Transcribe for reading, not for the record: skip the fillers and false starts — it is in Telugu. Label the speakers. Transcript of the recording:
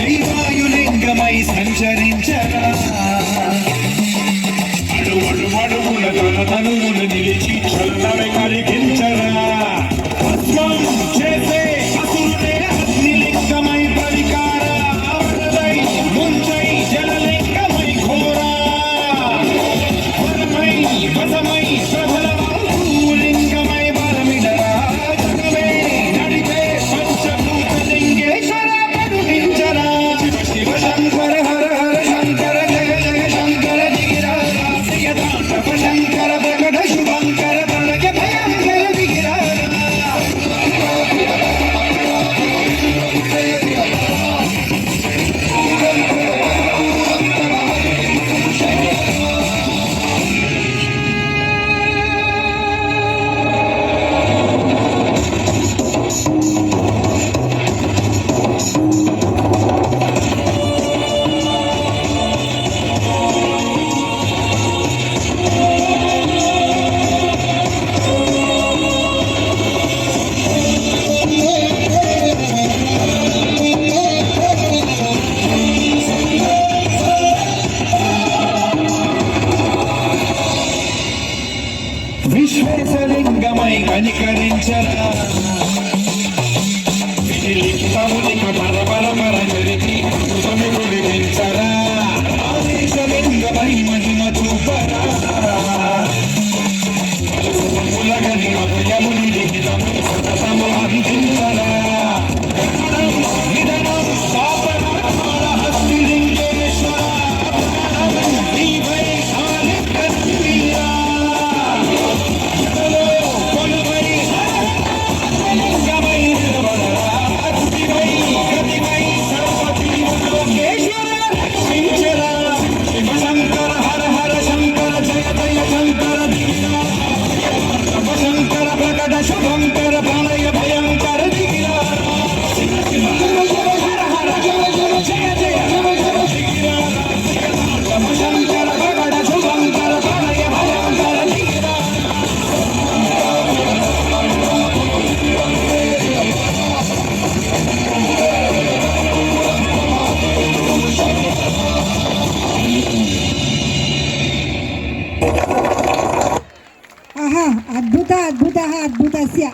Speaker 1: శ్రీవాయులింగమై సంచరించరా అడుగుల తన తనువులు నిలిచి చల్లమే కలిగించరా భస్మం చేసే అసురులే అగ్నిలింగమై పరికార అవరదై ముంచై జలలింగమై ఘోరా వరమై వసమై లింగమై వరమిడరా జగమే నడిపే పంచభూతలింగేశ్వర కరుణించరా శివ శివ శంకర హర హర శంకర జయ జయ శంకర దిగిరా ప్రియదాంతవ శంకర ప్రకట శుభంకర ప్రళయ భయంకర దిగిరా విశ్వేశలింగమై కనికరించరా విలిఖితమునిక పరపర జరిపి అమృతము కురిపించరా ఆదేశలింగమై మహిమ చూపరా ములగని అభయముని లిఖితము సతతము అందించరా నిధనం స్థాపన హస్తిలింగేశ్వర నీవై ఆలింగనీరా శంకర హర హర శంకర జయ జయ శంకర దిగిరా శంకర ప్రకట శుభంకర ప్రళయ భయంకర దిగిరా శివ శివ హర హర జయ జయ దిగిరా శంకర ప్రకట శుభంకర ప్రళయ భయంకర దిగిరా
Speaker 2: अद्भुतस्य